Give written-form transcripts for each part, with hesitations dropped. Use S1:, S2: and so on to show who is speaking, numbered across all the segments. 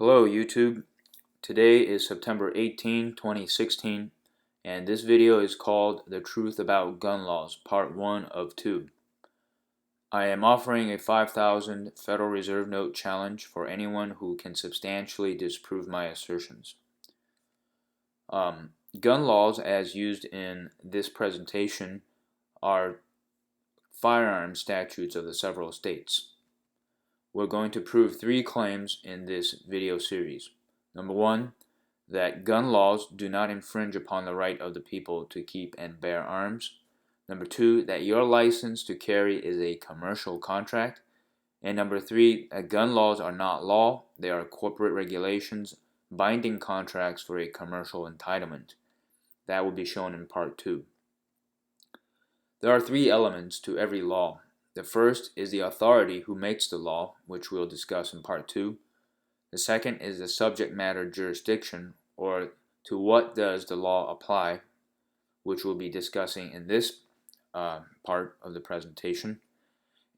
S1: Hello YouTube. Today is September 18, 2016, and this video is called The Truth About Gun Laws, Part 1 of 2. I am offering a 5,000 Federal Reserve Note challenge for anyone who can substantially disprove my assertions. Gun laws as used in this presentation are firearms statutes of the several states. We're going to prove 3 claims in this video series. Number 1, that gun laws do not infringe upon the right of the people to keep and bear arms. Number 2, that your license to carry is a commercial contract. And number 3, that gun laws are not law, they are corporate regulations, binding contracts for a commercial entitlement. That will be shown in Part 2. There are 3 elements to every law. The first is the authority who makes the law, which we'll discuss in Part 2. The second is the subject matter jurisdiction, or to what does the law apply, which we'll be discussing in this part of the presentation.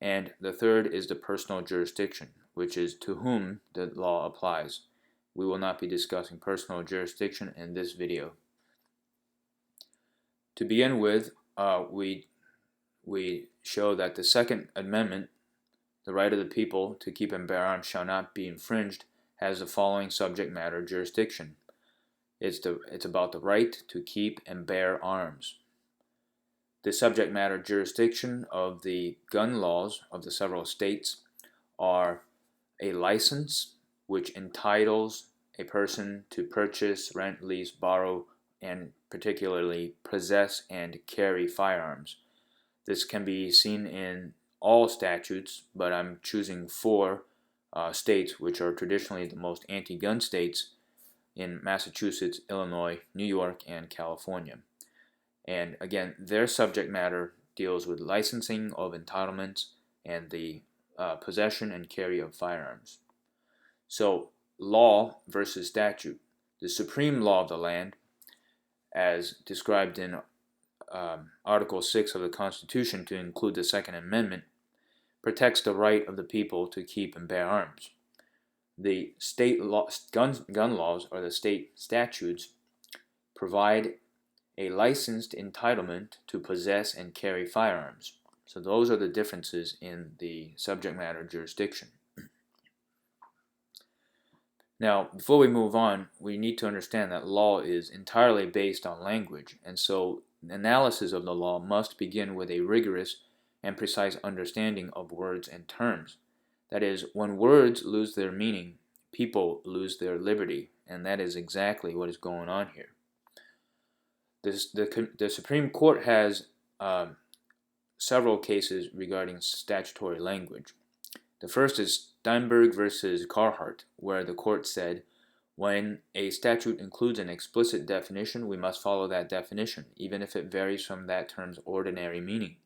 S1: And the third is the personal jurisdiction, which is to whom the law applies. We will not be discussing personal jurisdiction in this video. To begin with, we show that the Second Amendment, the right of the people to keep and bear arms shall not be infringed, has the following subject matter jurisdiction. It's about the right to keep and bear arms. The subject matter jurisdiction of the gun laws of the several states are a license, which entitles a person to purchase, rent, lease, borrow, and particularly possess and carry firearms. This can be seen in all statutes, but I'm choosing 4 states which are traditionally the most anti-gun states in Massachusetts, Illinois, New York, and California. And again, their subject matter deals with licensing of entitlements and the possession and carry of firearms. So, law versus statute. The supreme law of the land, as described in Article 6 of the Constitution to include the Second Amendment, protects the right of the people to keep and bear arms. The state gun laws, or the state statutes, provide a licensed entitlement to possess and carry firearms. So those are the differences in the subject matter jurisdiction. Now, before we move on, we need to understand that law is entirely based on language, and so analysis of the law must begin with a rigorous and precise understanding of words and terms. That is, when words lose their meaning, people lose their liberty, and that is exactly what is going on here. The Supreme Court has several cases regarding statutory language. The first is Steinberg versus Carhart, where the court said, when a statute includes an explicit definition, we must follow that definition, even if it varies from that term's ordinary meaning.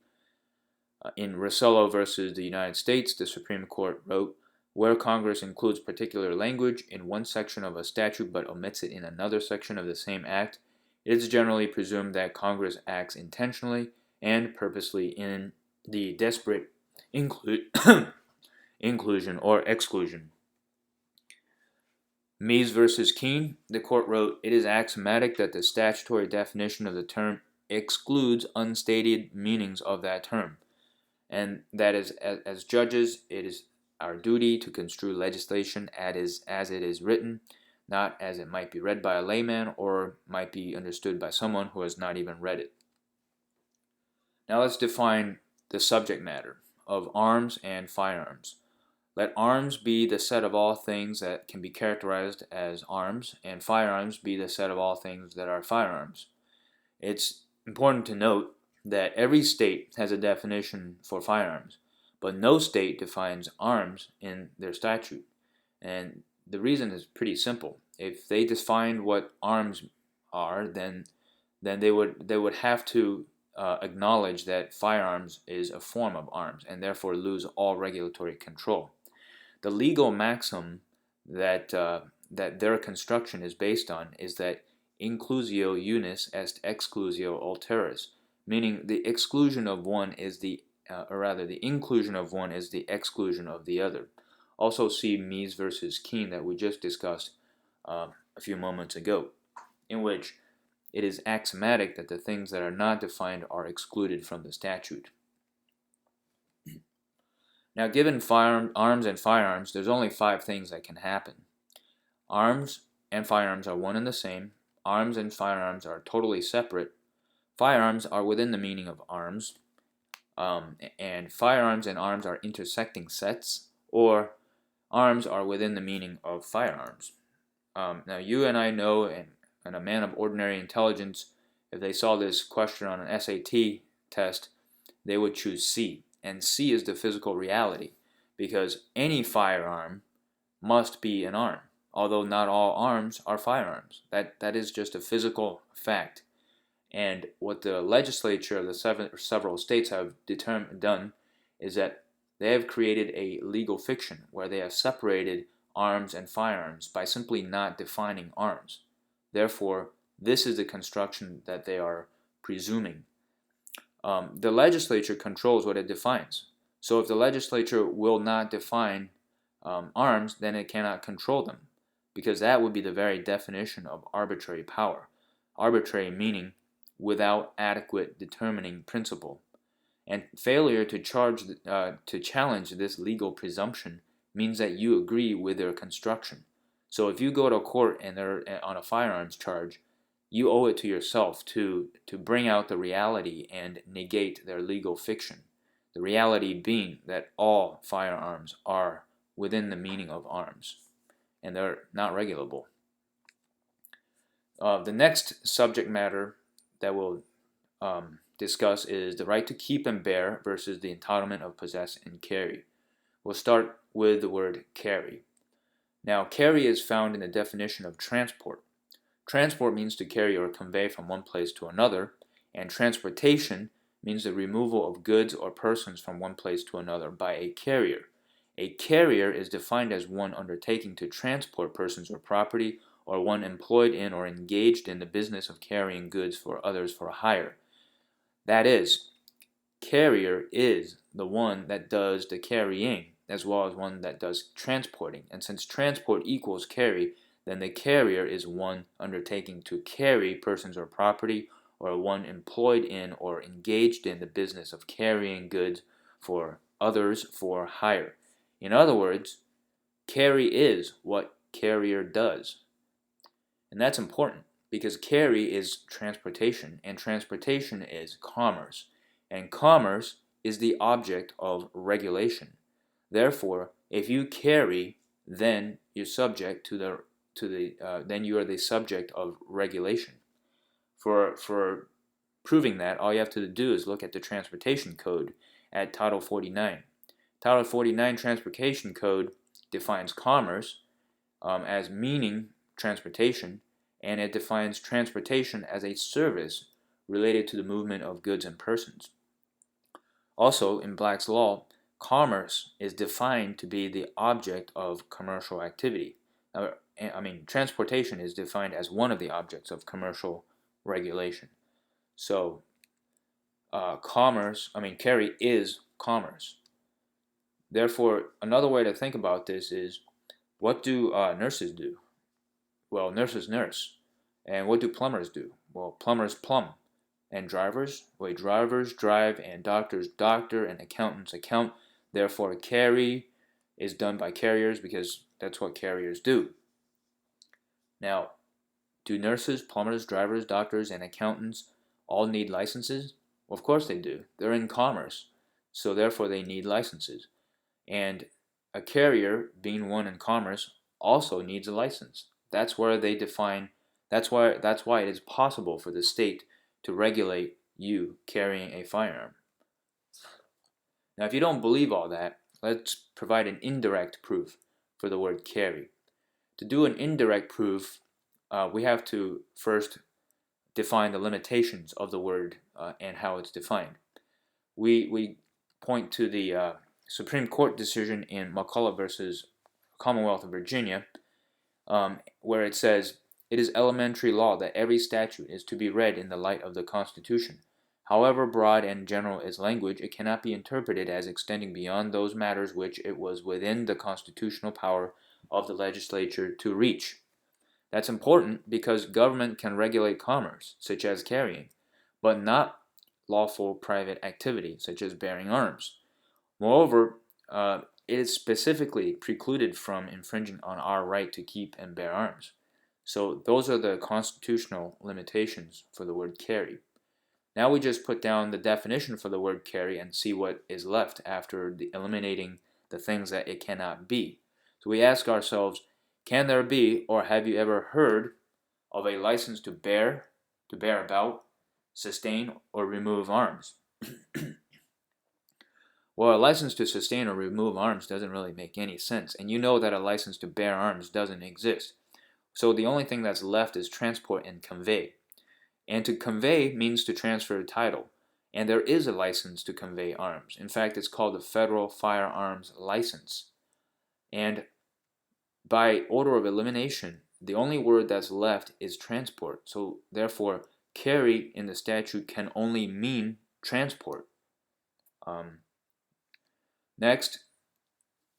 S1: In Rosello versus the United States, the Supreme Court wrote, where Congress includes particular language in one section of a statute but omits it in another section of the same act, it is generally presumed that Congress acts intentionally and purposely in the desperate inclusion or exclusion. Mies versus Keene, the court wrote, it is axiomatic that the statutory definition of the term excludes unstated meanings of that term, and that is, as judges, it is our duty to construe legislation as it is written, not as it might be read by a layman or might be understood by someone who has not even read it. Now let's define the subject matter of arms and firearms. Let arms be the set of all things that can be characterized as arms, and firearms be the set of all things that are firearms. It's important to note that every state has a definition for firearms, but no state defines arms in their statute. And the reason is pretty simple. If they defined what arms are, then they would have to acknowledge that firearms is a form of arms and therefore lose all regulatory control. The legal maxim that their construction is based on is that inclusio unis est exclusio alteris, meaning the exclusion of one is the inclusion of one is the exclusion of the other. Also see Mies versus Keene that we just discussed a few moments ago, in which it is axiomatic that the things that are not defined are excluded from the statute. Now, given arms and firearms, there's only 5 things that can happen. Arms and firearms are one and the same. Arms and firearms are totally separate. Firearms are within the meaning of arms. And firearms and arms are intersecting sets, or arms are within the meaning of firearms. Now, you and I know, and a man of ordinary intelligence, if they saw this question on an SAT test, they would choose C. And C is the physical reality, because any firearm must be an arm, although not all arms are firearms. That is just a physical fact. And what the legislature of the several states have done is that they have created a legal fiction where they have separated arms and firearms by simply not defining arms. Therefore, this is the construction that they are presuming. The legislature controls what it defines. So if the legislature will not define arms, then it cannot control them, because that would be the very definition of arbitrary power. Arbitrary meaning without adequate determining principle. And failure to challenge this legal presumption means that you agree with their construction. So if you go to court and they're on a firearms charge, you owe it to yourself to bring out the reality and negate their legal fiction. The reality being that all firearms are within the meaning of arms, and they're not regulable. The next subject matter that we'll discuss is the right to keep and bear versus the entitlement of possess and carry. We'll start with the word carry. Now, carry is found in the definition of transport. Transport means to carry or convey from one place to another, and transportation means the removal of goods or persons from one place to another by a carrier. A carrier is defined as one undertaking to transport persons or property, or one employed in or engaged in the business of carrying goods for others for hire. That is, carrier is the one that does the carrying, as well as one that does transporting. And since transport equals carry, then the carrier is one undertaking to carry persons or property, or one employed in or engaged in the business of carrying goods for others for hire. In other words, carry is what carrier does. And that's important, because carry is transportation, and transportation is commerce, and commerce is the object of regulation. Therefore, if you carry, then you're subject then you are the subject of regulation. For proving that, all you have to do is look at the Transportation Code at Title 49. Title 49 Transportation Code defines commerce as meaning transportation, and it defines transportation as a service related to the movement of goods and persons. Also, in Black's Law, commerce is defined to be the object of commercial activity. Transportation is defined as one of the objects of commercial regulation. So, carry is commerce. Therefore, another way to think about this is, what do nurses do? Well, nurses nurse. And what do plumbers do? Well, plumbers plumb. And drivers? Well, drivers drive, and doctors doctor, and accountants account. Therefore, carry is done by carriers, because that's what carriers do. Now, do nurses, plumbers, drivers, doctors, and accountants all need licenses? Well, of course they do. They're in commerce, so therefore they need licenses. And a carrier, being one in commerce, also needs a license. That's where they define. That's why it is possible for the state to regulate you carrying a firearm. Now, if you don't believe all that, let's provide an indirect proof for the word carry. To do an indirect proof, we have to first define the limitations of the word and how it's defined. We point to the Supreme Court decision in McCullough versus Commonwealth of Virginia, where it says, "It is elementary law that every statute is to be read in the light of the Constitution. However broad and general its language, it cannot be interpreted as extending beyond those matters which it was within the constitutional power of the legislature to reach. That's important because government can regulate commerce, such as carrying, but not lawful private activity, such as bearing arms. Moreover, it is specifically precluded from infringing on our right to keep and bear arms. So those are the constitutional limitations for the word carry. Now we just put down the definition for the word carry and see what is left after eliminating the things that it cannot be. So we ask ourselves, can there be, or have you ever heard of a license to bear about, sustain, or remove arms? Well, a license to sustain or remove arms doesn't really make any sense, and you know that a license to bear arms doesn't exist. So the only thing that's left is transport and convey. And to convey means to transfer title, and there is a license to convey arms. In fact, it's called the Federal Firearms License. And by order of elimination, the only word that's left is transport. So therefore, carry in the statute can only mean transport. Next,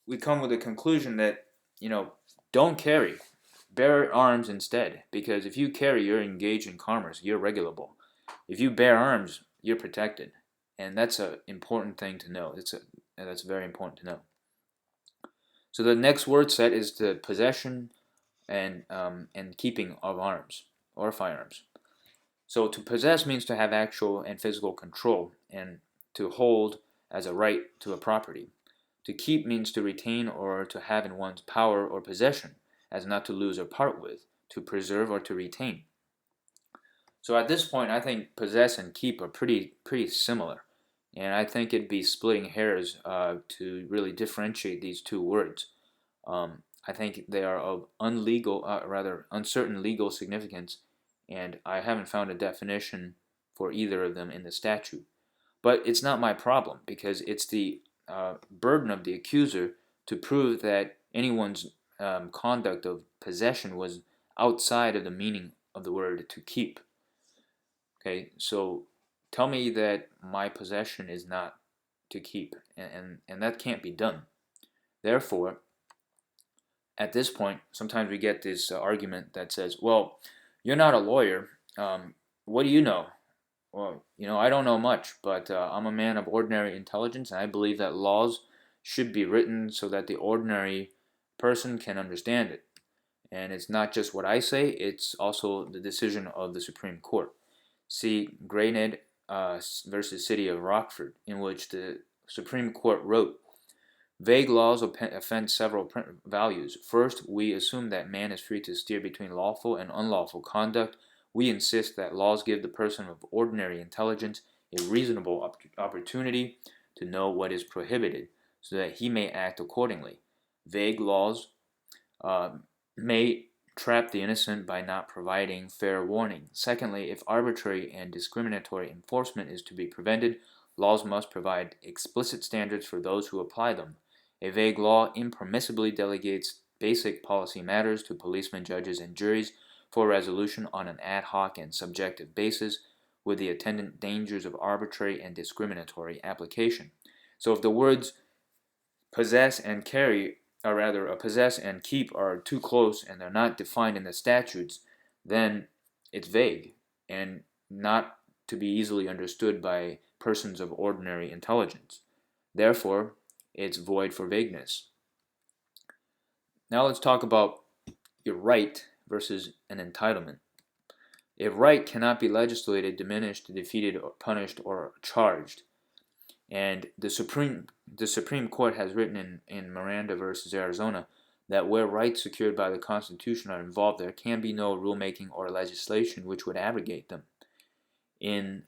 S1: we come with a conclusion that, don't carry. Bear arms instead, because if you carry, you're engaged in commerce, you're regulable. If you bear arms, you're protected. And that's an important thing to know. That's very important to know. So the next word set is the possession and keeping of arms or firearms. So to possess means to have actual and physical control, and to hold as a right to a property. To keep means to retain or to have in one's power or possession, as not to lose or part with, to preserve or to retain. So at this point, I think possess and keep are pretty similar, and I think it'd be splitting hairs to really differentiate these two words. I think they are of uncertain legal significance, and I haven't found a definition for either of them in the statute. But it's not my problem, because it's the burden of the accuser to prove that anyone's conduct of possession was outside of the meaning of the word to keep. Okay, so tell me that my possession is not to keep, and that can't be done. Therefore, at this point, sometimes we get this argument that says, well, you're not a lawyer. What do you know? Well, I don't know much, but I'm a man of ordinary intelligence, and I believe that laws should be written so that the ordinary person can understand it. And it's not just what I say, it's also the decision of the Supreme Court. See Grayned versus City of Rockford, in which the Supreme Court wrote, vague laws offend several values. First, we assume that man is free to steer between lawful and unlawful conduct. We insist that laws give the person of ordinary intelligence a reasonable opportunity to know what is prohibited, so that he may act accordingly. Vague laws may trap the innocent by not providing fair warning. Secondly, if arbitrary and discriminatory enforcement is to be prevented, laws must provide explicit standards for those who apply them. A vague law impermissibly delegates basic policy matters to policemen, judges, and juries for resolution on an ad hoc and subjective basis, with the attendant dangers of arbitrary and discriminatory application. So if the words possess and carry, or rather possess and keep, are too close and they're not defined in the statutes, then it's vague and not to be easily understood by persons of ordinary intelligence. Therefore, it's void for vagueness. Now let's talk about your right versus an entitlement. A right cannot be legislated, diminished, defeated, or punished, or charged. And the Supreme Court has written in Miranda versus Arizona that where rights secured by the Constitution are involved, there can be no rulemaking or legislation which would abrogate them. In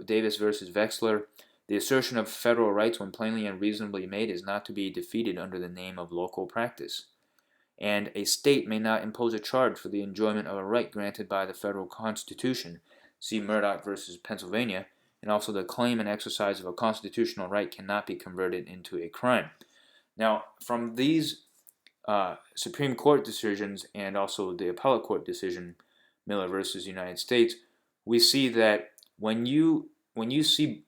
S1: Davis versus Wexler, the assertion of federal rights, when plainly and reasonably made, is not to be defeated under the name of local practice. And a state may not impose a charge for the enjoyment of a right granted by the federal Constitution. See Murdoch versus Pennsylvania. And also the claim and exercise of a constitutional right cannot be converted into a crime. Now, from these Supreme Court decisions and also the appellate court decision, Miller versus United States, we see that when you see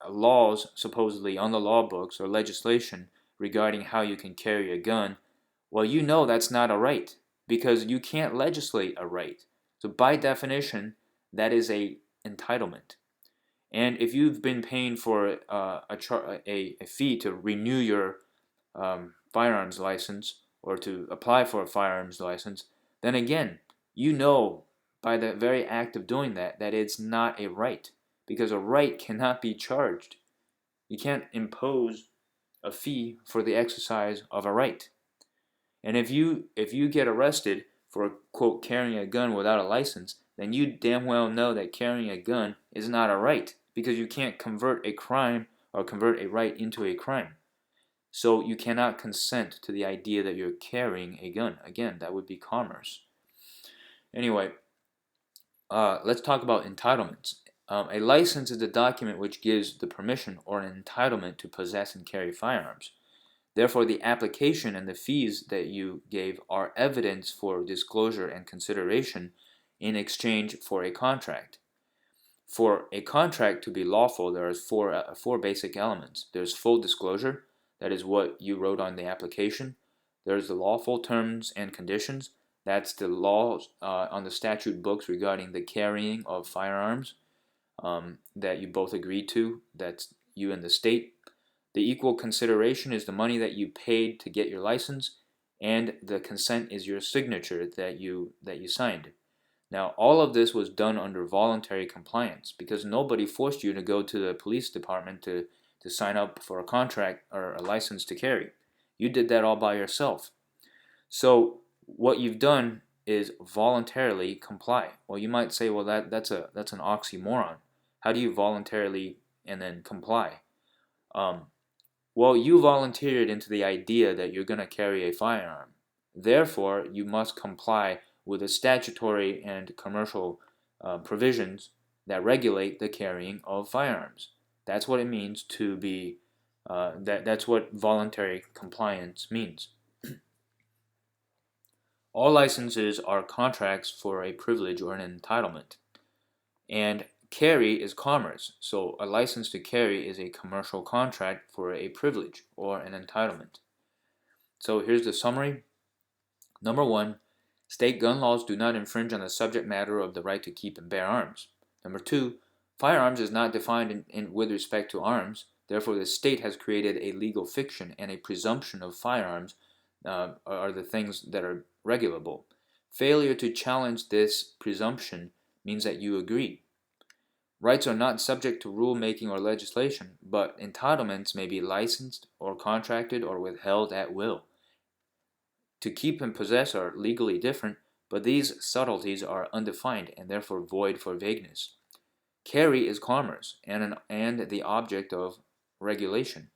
S1: laws supposedly on the law books or legislation regarding how you can carry a gun, well, you know that's not a right because you can't legislate a right. So by definition, that is a entitlement. And if you've been paying for a fee to renew your firearms license or to apply for a firearms license, then again, you know by the very act of doing that that it's not a right because a right cannot be charged. You can't impose a fee for the exercise of a right. And if you get arrested for quote carrying a gun without a license, then you damn well know that carrying a gun is not a right because you can't convert a crime or convert a right into a crime. So you cannot consent to the idea that you're carrying a gun. Again, that would be commerce. Anyway, let's talk about entitlements. A license is a document which gives the permission or an entitlement to possess and carry firearms. Therefore, the application and the fees that you gave are evidence for disclosure and consideration in exchange for a contract. For a contract to be lawful, there are four basic elements. There's full disclosure, that is what you wrote on the application. There's the lawful terms and conditions, that's the laws on the statute books regarding the carrying of firearms that you both agreed to, that's you and the state. The equal consideration is the money that you paid to get your license, and the consent is your signature that you signed. Now, all of this was done under voluntary compliance because nobody forced you to go to the police department to sign up for a contract or a license to carry. You did that all by yourself. So what you've done is voluntarily comply. Well, you might say, well, that's an oxymoron. How do you voluntarily and then comply? Well, you volunteered into the idea that you're going to carry a firearm. Therefore, you must comply with the statutory and commercial provisions that regulate the carrying of firearms. That's what it means to be, that's what voluntary compliance means. All licenses are contracts for a privilege or an entitlement. And carry is commerce, so a license to carry is a commercial contract for a privilege or an entitlement. So here's the summary. Number one, state gun laws do not infringe on the subject matter of the right to keep and bear arms. Number two, firearms is not defined with respect to arms. Therefore, the state has created a legal fiction and a presumption of firearms are the things that are regulable. Failure to challenge this presumption means that you agree. Rights are not subject to rulemaking or legislation, but entitlements may be licensed or contracted or withheld at will. To keep and possess are legally different, but these subtleties are undefined and therefore void for vagueness. Carry is commerce and the object of regulation.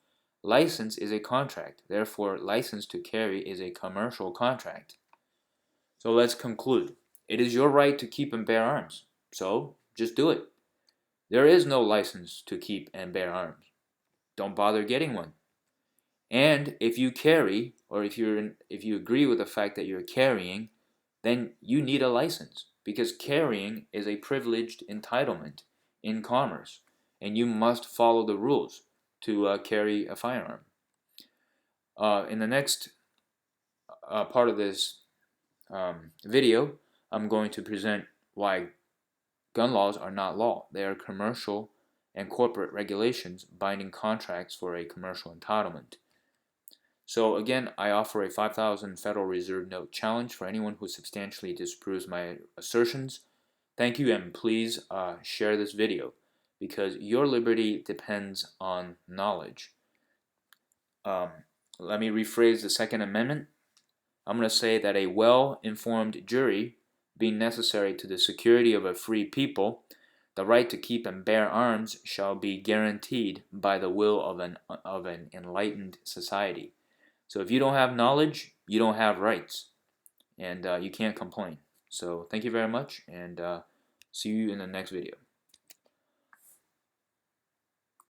S1: License is a contract, therefore license to carry is a commercial contract. So let's conclude. It is your right to keep and bear arms, so just do it. There is no license to keep and bear arms. Don't bother getting one. And if you carry, or if you agree with the fact that you're carrying, then you need a license because carrying is a privileged entitlement in commerce, and you must follow the rules to carry a firearm. In the next part of this video, I'm going to present why gun laws are not law. They are commercial and corporate regulations binding contracts for a commercial entitlement. So again, I offer a 5,000 Federal Reserve note challenge for anyone who substantially disproves my assertions. Thank you, and please share this video because your liberty depends on knowledge. Let me rephrase the Second Amendment. I'm going to say that a well-informed jury, being necessary to the security of a free people, the right to keep and bear arms shall be guaranteed by the will of an enlightened society. So if you don't have knowledge, you don't have rights, and you can't complain. So thank you very much, and see you in the next video.